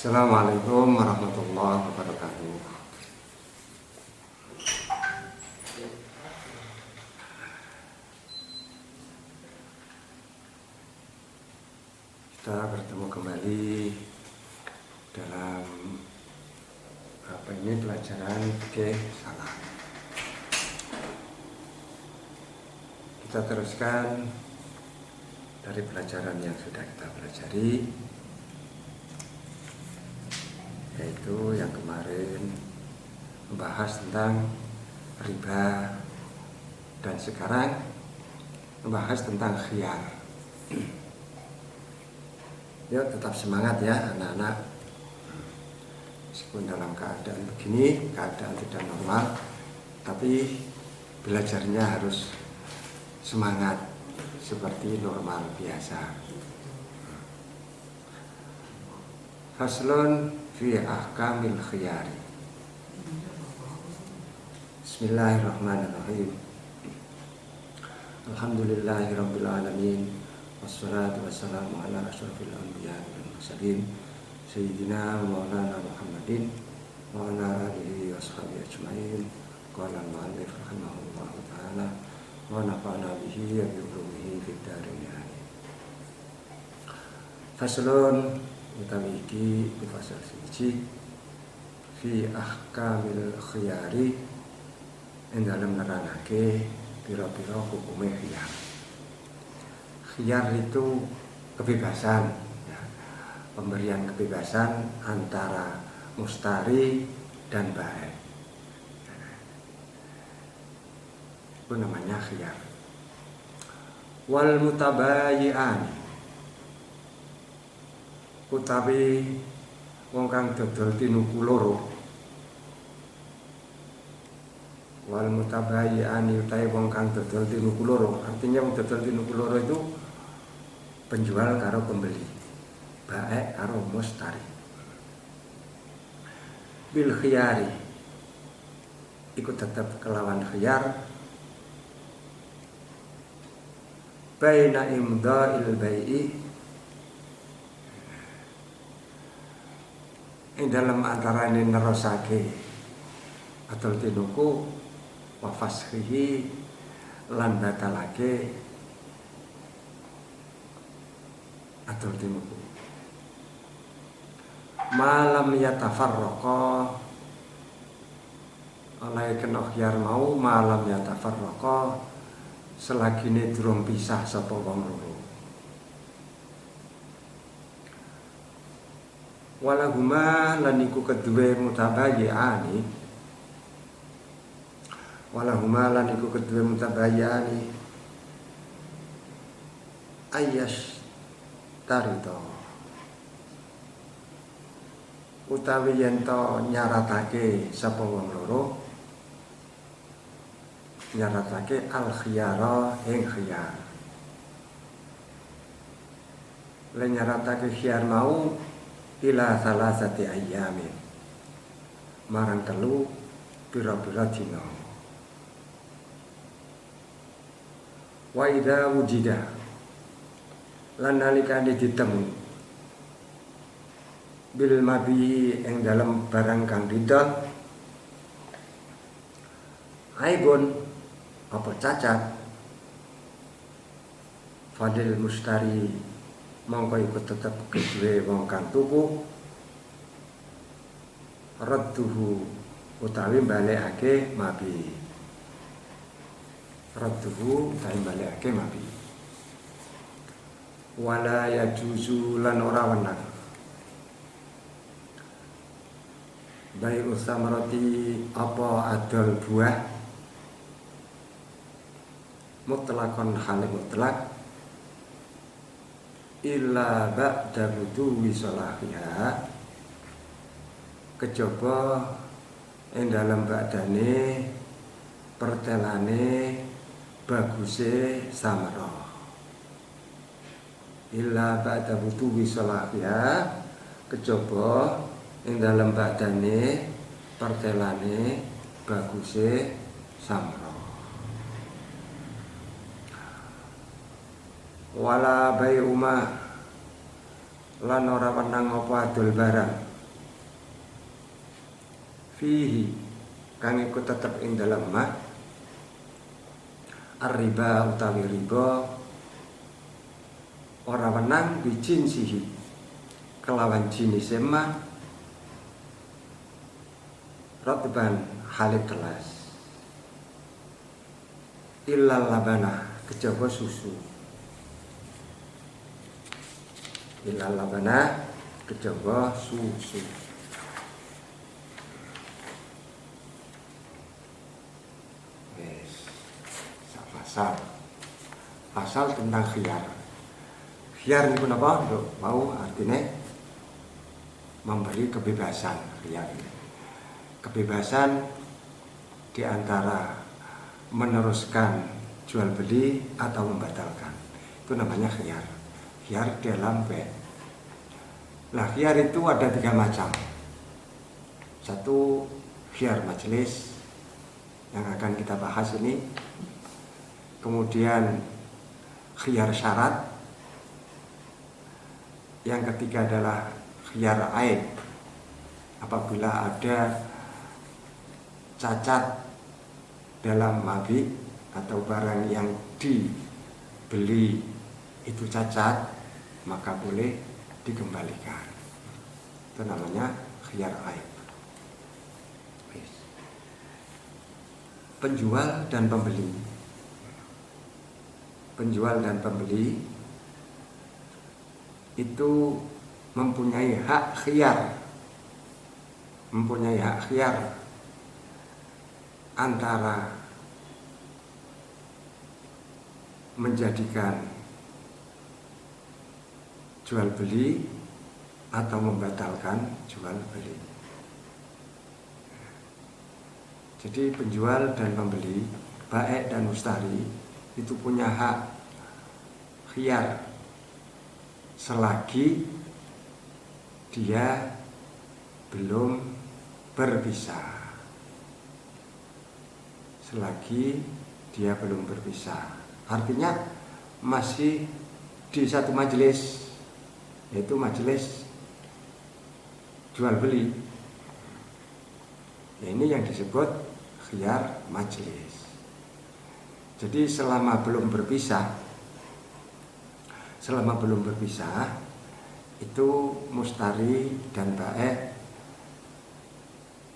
Assalamualaikum warahmatullahi wabarakatuh. Kita bertemu kembali dalam pelajaran fikih salah. Kita teruskan dari pelajaran yang sudah kita pelajari, yaitu yang kemarin membahas tentang riba, dan sekarang membahas tentang khiyar. Yuk tetap semangat ya anak-anak, meskipun dalam keadaan begini, keadaan tidak normal, tapi belajarnya harus semangat seperti normal biasa. Faslun fi ahkamil khiyari. Bismillahirrahmanirrahim. Alhamdulillahirabbil alamin. Wassalatu wassalamu ala asyrafil anbiya wal mursalin sayyidina maulana Muhammadin wa ala alihi washabihi ajmain. Qala al-mu'allif rahimahullahu ta'ala wa nafa'ana bihi wa bi ulumihi fid dharain amin. Faslun utawi iki fasal siji fi ahkamil khiyari, ing dalem nerangake pira-pira hukume khiyar. Khiyar itu kebebasan ya, pemberian kebebasan antara mustari dan bai. Itu namanya khiyar. Wal mutabayyi'an, utawi wong kang dodol tinuku loro. Wal mutabayyi'an utawi wong kang dodol tinuku loro, artinya wong dodol tinuku loro itu penjual karo pembeli, baik karo mustari. Bil khiyari, ikut tetap kelawan khiyar, baina imda'il bai'i, ing dalam antarane nerosake atau tinuku, wa fashihi lan batalake atau tinuku. Malam yatafarraqa, oleh kena khiyar mau malam yatafarraqa, selagine durung pisah sapa wong loro. Walahuma lan iku kedue mutabayyi'ani, walahuma lan iku kedue mutabayyi'ani ayyash tarito, utawi yen to nyaratake sapa wong loro, nyaratake al khiyara ing khiyar. Lan nyaratake khiyar mau ila salasati ayyamin, marang telu pira-pira dina. Wa idza wujida, lan nalikane ditemu bil mabi ing dalam barang kang didol, aibun apa cacat, fadil mustari mongko iku tetep kedue wong kang tuku, radduhu utawi balekake mabi, radduhu utawi balekake mabi. Wala yajuzu lan ora wenang bayi usamarati apa adol buah, mutlakon hale mutlak, illa ba'da buduwi sholahiha, kejaba ing dalam ba'dane pertelane baguse samara. Illa ba'da buduwi sholahiha, kejaba ing dalam ba'dane pertelane baguse samara. Wala bai'uma, lan ora wenang apa adol barang, fihi kang iku tetep ing dalem ma ar-riba utawi riba ora wenang bijin sihi kelawan jenis ma rotban halik kelas illal labana kejaba susu illal labana kejaba susu. Pasal tentang khiyar. Khiyar niku napa? Mau artinya memberi kebebasan. Khiyar ini kebebasan di antara meneruskan jual beli atau membatalkan. Itu namanya khiyar. Khiyar dalam bait. Nah, khiyar itu ada 3 macam. Satu, khiyar majelis yang akan kita bahas ini. Kemudian khiyar syarat. Yang ketiga adalah khiyar aib. Apabila ada cacat dalam mabik atau barang yang dibeli itu cacat, maka boleh dikembalikan. Itu namanya khiyar aib. Penjual dan pembeli. Penjual dan pembeli itu mempunyai hak khiyar, antara menjadikan jual beli atau membatalkan jual beli. Jadi penjual dan pembeli, baik dan mustari, itu punya hak khiyar selagi dia belum berpisah. Artinya masih di satu majelis, yaitu majelis jual beli. Ini yang disebut khiyar majelis. Jadi selama belum berpisah itu mustari dan baik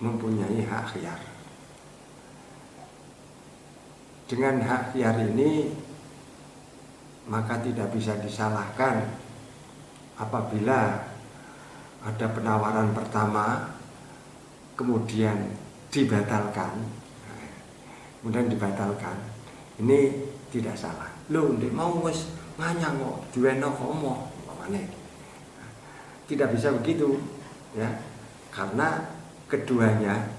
mempunyai hak khiyar. Dengan hak khiyar ini maka tidak bisa disalahkan apabila ada penawaran pertama kemudian dibatalkan. Ini tidak salah. Lho, ndek mau wis nganyang kok diweno komo pamane. Tidak bisa begitu, ya. Karena keduanya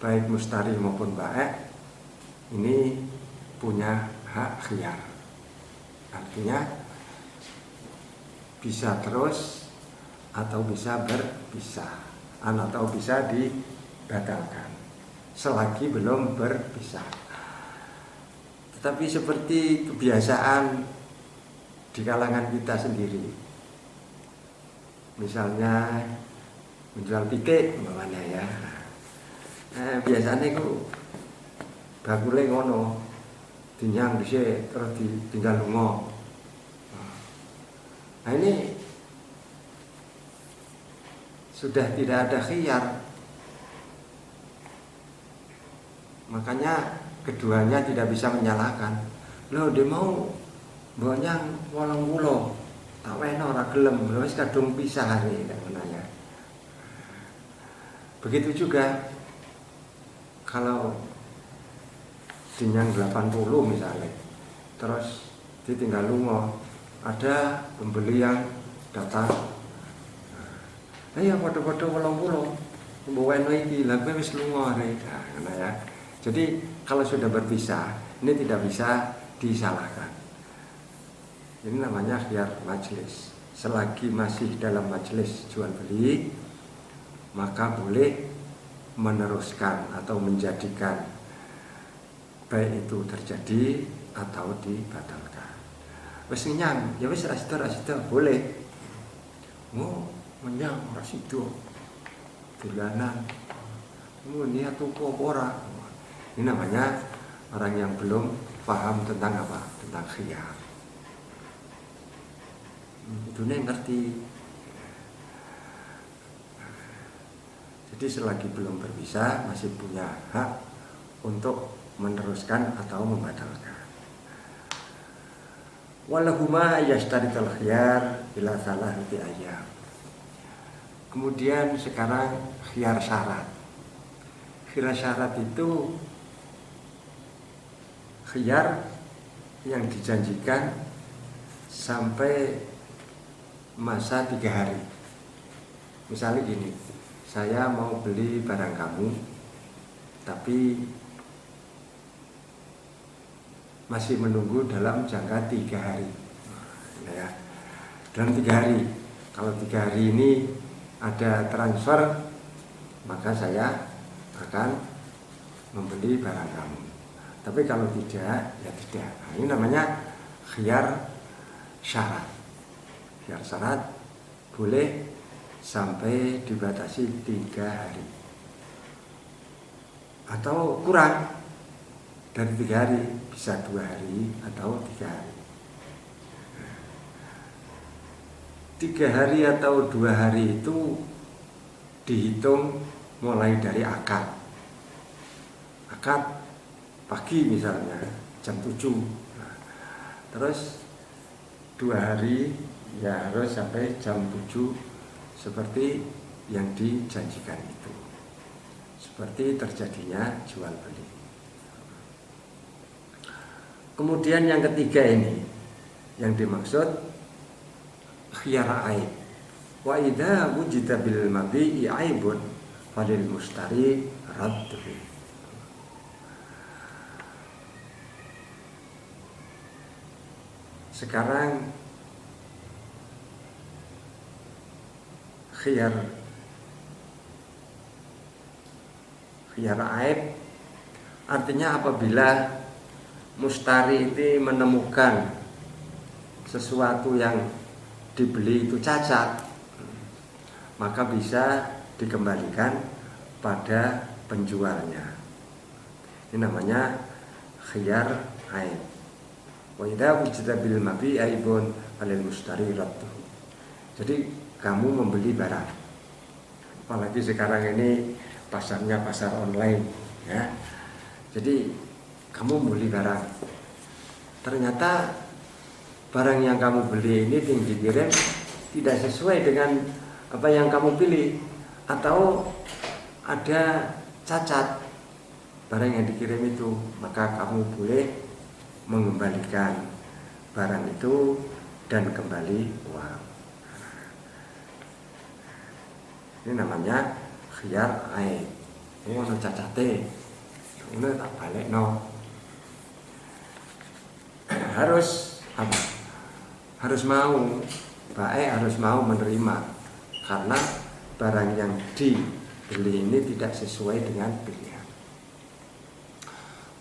baik mustari maupun baik ini punya hak khiyar. Artinya bisa terus atau bisa berpisah atau bisa dibatalkan selagi belum berpisah. Tetapi seperti kebiasaan di kalangan kita sendiri, misalnya menjual pitik umpamanya ya, biasanya itu bakule ngono, dinyang dhisik terus ditinggal lunga. Nah ini sudah tidak ada khiyar, makanya keduanya tidak bisa menyalahkan. Lho, dia mau bonyang 80 tak weno ora gelem, wis kadung pisah hari menanya. Begitu juga kalau dinyang 80 misalnya, terus ditinggal lunga, ada pembeli yang datang. Ya padha-padha 80, mbok weno iki, lha kowe wis lunga arek. Nah, ya. Jadi kalau sudah berpisah, ini tidak bisa disalahkan. Ini namanya khiyar majelis. Selagi masih dalam majelis jual beli, maka boleh meneruskan atau menjadikan baik itu terjadi atau dibatalkan. Wis nyang, ya wis rasida boleh. Menyang rasida. Dolanan niat tuku apa ora. Ini namanya orang yang belum paham tentang apa? Tentang khiyar. Itu ngerti. Jadi selagi belum berbisa masih punya hak untuk meneruskan atau membatalkan. Walahuma yashtaritul khiyar ila salahati ayyam. Kemudian sekarang khiyar syarat. Khiyar syarat itu khiyar yang dijanjikan sampai masa 3 hari. Misalnya gini, saya mau beli barang kamu, tapi masih menunggu dalam jangka 3 hari. Ya, dalam 3 hari. Kalau 3 hari ini ada transfer, maka saya akan membeli barang kamu. Tapi kalau tidak, ya tidak. Nah, ini namanya khiyar syarat. Khiyar syarat boleh sampai dibatasi 3 hari atau kurang dari 3 hari, bisa 2 hari atau 3 hari. 3 hari atau 2 hari itu dihitung mulai dari akad pagi misalnya jam 7. Nah, terus 2 hari ya harus sampai jam 7 seperti yang dijanjikan itu, seperti terjadinya jual beli. Kemudian yang ketiga ini yang dimaksud khiyar aib. Wa idza wujida bil mabi'i aibun falil mustari radduhu. Sekarang khiyar aib artinya apabila mustari itu menemukan sesuatu yang dibeli itu cacat, maka bisa dikembalikan pada penjualnya. Ini namanya khiyar aib. Wa idza wujida bil mabi aibun alil mustari radduhu. Jadi kamu membeli barang, apalagi sekarang ini pasarnya pasar online ya. Jadi kamu beli barang, ternyata barang yang kamu beli ini yang dikirim tidak sesuai dengan apa yang kamu pilih, atau ada cacat barang yang dikirim itu, maka kamu boleh mengembalikan barang itu dan kembali uang. Ini namanya khiyar aib. Ini ono cacate, ini tak balik no. Harus apa? Harus mau, baik harus mau menerima, karena barang yang dibeli ini tidak sesuai dengan pilihan.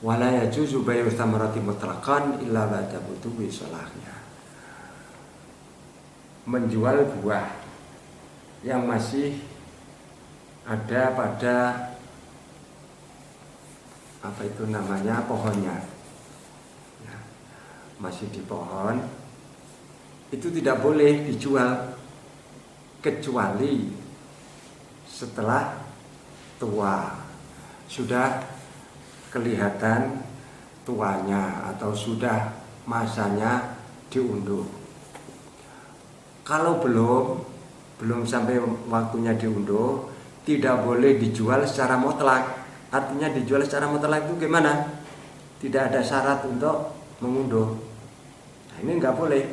Wala yajuzu bai'u tsamarati mutlaqan illa ba'da butuwi salahnya. Menjual buah yang masih ada pada apa itu namanya pohonnya ya, masih di pohon, itu tidak boleh dijual kecuali setelah tua, sudah kelihatan tuanya atau sudah masanya diunduh. Kalau belum sampai waktunya diunduh, tidak boleh dijual secara mutlak. Artinya dijual secara mutlak itu gimana? Tidak ada syarat untuk mengunduh. Nah, ini enggak boleh.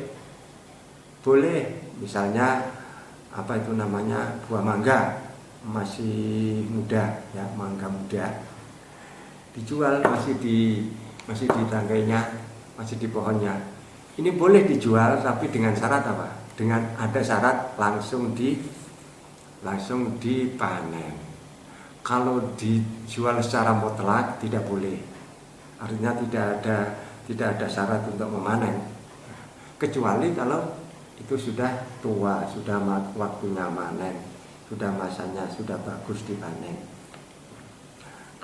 Boleh misalnya apa itu namanya buah mangga masih muda ya, mangga muda dijual masih di tanggainya, masih di pohonnya. Ini boleh dijual, tapi dengan syarat apa? Dengan ada syarat langsung dipanen. Kalau dijual secara mutlak tidak boleh. Artinya tidak ada syarat untuk memanen. Kecuali kalau itu sudah tua, sudah waktunya manen, sudah masanya sudah bagus dipanen.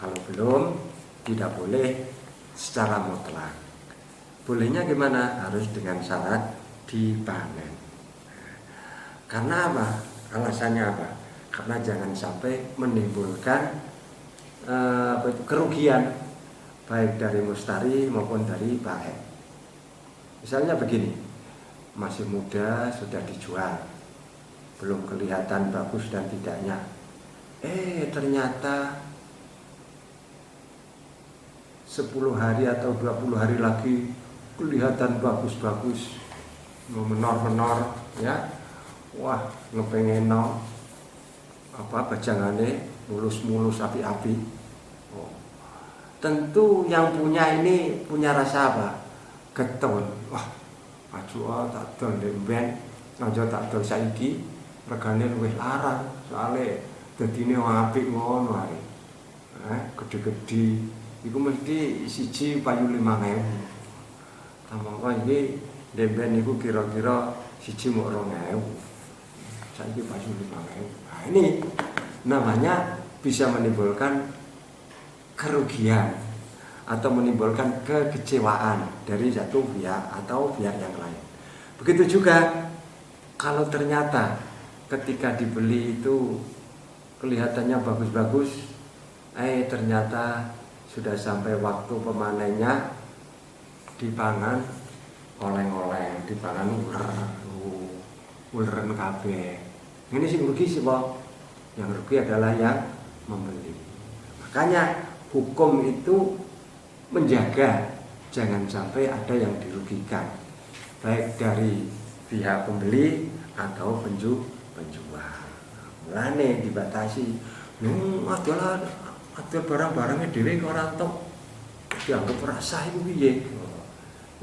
Kalau belum, tidak boleh secara mutlak. Bolehnya gimana? Harus dengan syarat dipanen. Karena apa? Alasannya apa? Karena jangan sampai menimbulkan kerugian baik dari mustari maupun dari baik. Misalnya begini, masih muda sudah dijual, belum kelihatan bagus dan tidaknya, ternyata 10 hari atau 20 hari lagi kelihatan bagus-bagus, menor-menor ya, wah ngepengen bajangane mulus-mulus api-api. Tentu yang punya ini punya rasa apa? Getun. Wah, aja tak dol ben, aja tak dol saiki, regane luwih larang, soalnya dadine apik ngono ae. Gede-gede iku mesti siji payu 5.000. Tamangka iki demben niku kira-kira siji mok 2.000. Saiki payu 5.000. Nah, ini namanya bisa menimbulkan kerugian atau menimbulkan kekecewaan dari satu pihak atau pihak yang lain. Begitu juga kalau ternyata ketika dibeli itu kelihatannya bagus-bagus, ternyata sudah sampai waktu pemanennya dipangan oleng-oleng, dipangan uler kabeh. Ini sih rugi sih, Pak. Yang rugi adalah yang membeli. Makanya hukum itu menjaga jangan sampai ada yang dirugikan, baik dari pihak pembeli atau penjual. Mulane dibatasi. Ada barang-barangnya dhewe kok ora entuk dianggap rasa iku piye.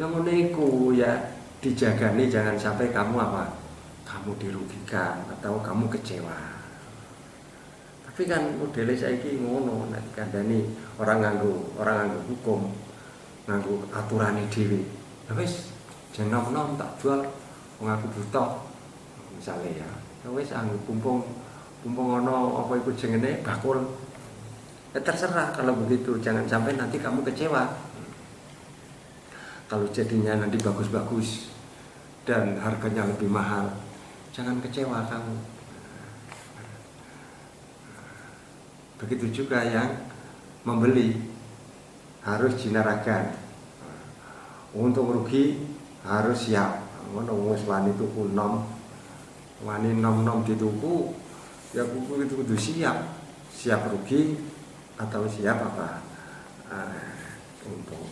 Yang ngene iku ya dijagani jangan sampai kamu kamu dirugikan atau kamu kecewa. Tapi kan modele saiki ngono, nek kandhani orang nganggo hukum, nganggo aturane dhewe. Ya wis, jan nom-nom tak jual wong aku buta. Misale ya. Ya wis anggo pumpung ana apa iku jenenge bakul. Ya terserah kalau begitu, jangan sampai nanti kamu kecewa. Kalau jadinya nanti bagus-bagus dan harganya lebih mahal, jangan kecewa kamu. Begitu juga yang membeli harus jinaragan. Untuk rugi harus siap. Ngono wis wani tuku wani nom dituku, ya kuku itu kudu siap rugi atau siap untung.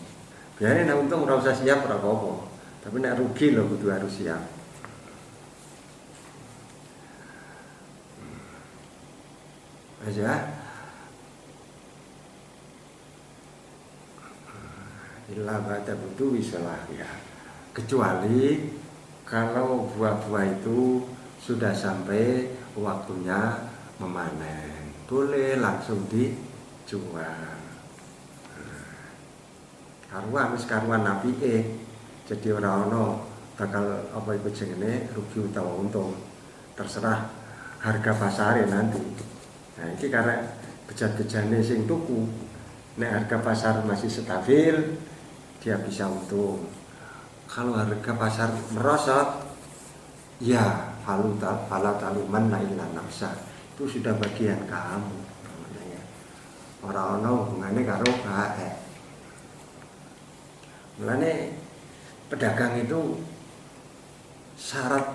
Biarin untung ora usah siap ora apa-apa. Tapi nek rugi lho kudu harus siap. Aja. Illa ba'da budu wisalah ya. Kecuali kalau buah-buah itu sudah sampai waktunya memanen, boleh langsung dijual. Karuan apike. Jadi ora ono bakal apa iku jenenge rugi utawa untung. Terserah harga pasare nanti. Nah, iki karena bejat-bejane sing tuku. Nek harga pasar masih stabil, dia bisa untung. Kalau harga pasar merosot, ya fala taluman illa nafsa. Itu sudah bagian kamu. Ora ono hubungane karo bae. Mulane pedagang itu syarat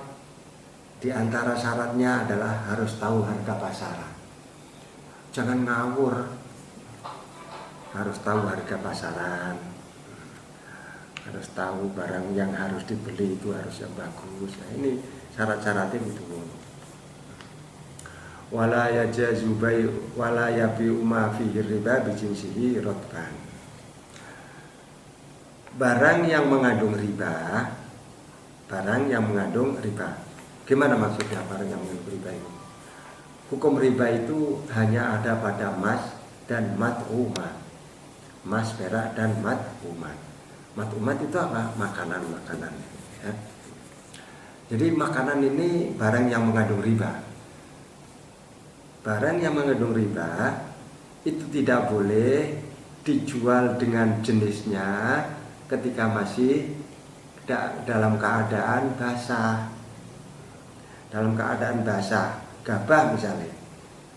di antara syaratnya adalah harus tahu harga pasaran. Jangan ngawur. Harus tahu harga pasaran. Harus tahu barang yang harus dibeli itu harus yang bagus. Nah, ini syarat-syaratnya itu. Wala yajazu bai'u wala yabi'u ma fihi riba bi jinsihi rotban. Barang yang mengandung riba. Gimana maksudnya barang yang mengandung riba itu? Hukum riba itu hanya ada pada emas dan mat'umat. Emas, perak dan mat'umat. Mat'umat itu apa? Makanan-makanan ya. Jadi makanan ini barang yang mengandung riba. Barang yang mengandung riba itu tidak boleh dijual dengan jenisnya ketika masih dalam keadaan basah. Dalam keadaan basah, gabah misalnya,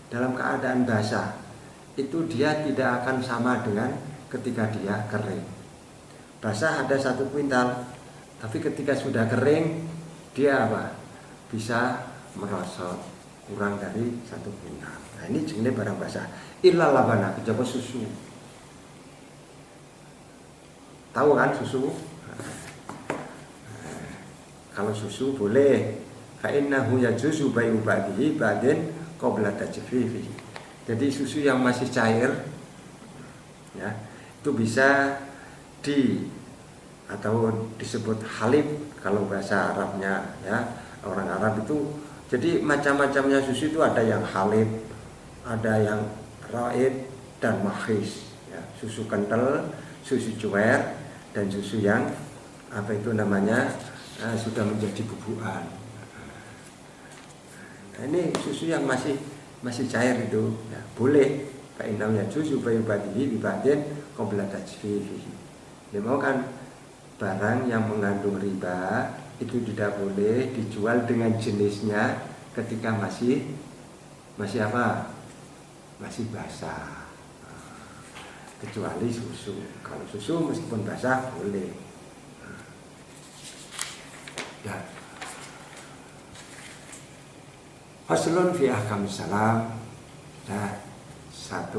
dalam keadaan basah itu dia tidak akan sama dengan ketika dia kering. Basah ada 1 kuintal, tapi ketika sudah kering dia apa? Bisa merosot kurang dari 1 kuintal. Nah ini jenis barang basah. Illal labana, kejaba susu. Tahu kan susu? Kalau susu boleh. Fa'innahu yajuzu bai'u ba'dihi ba'din qabla tajfifi. Jadi susu yang masih cair ya, itu bisa atau disebut halib kalau bahasa Arabnya ya. Orang Arab itu jadi macam-macamnya susu itu ada yang halib, ada yang raid dan mahis ya. Susu kental, susu cuer, dan susu yang apa itu namanya sudah menjadi bubukan. Nah, ini susu yang masih cair itu ya, boleh fa'innahu yajuzu bai'u ba'dihi bi ba'din qabla tajfifi. Ya mau kan barang yang mengandung riba itu tidak boleh dijual dengan jenisnya ketika masih apa? Masih basah. Kecuali susu. Kalau susu meskipun basah boleh. Ya. Faslun fi ahkamis salam. Nah, 1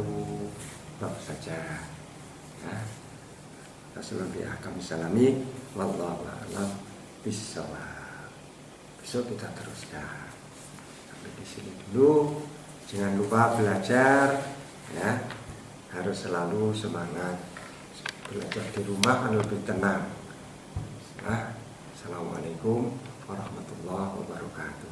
bab saja. Ya. Faslun fi ahkamis salami wallahu a'lam bissawab. Besok kita teruskan. Sampai di sini dulu. Jangan lupa belajar ya. Harus selalu semangat. Belajar di rumah kan lebih tenang. Nah, assalamualaikum warahmatullahi wabarakatuh.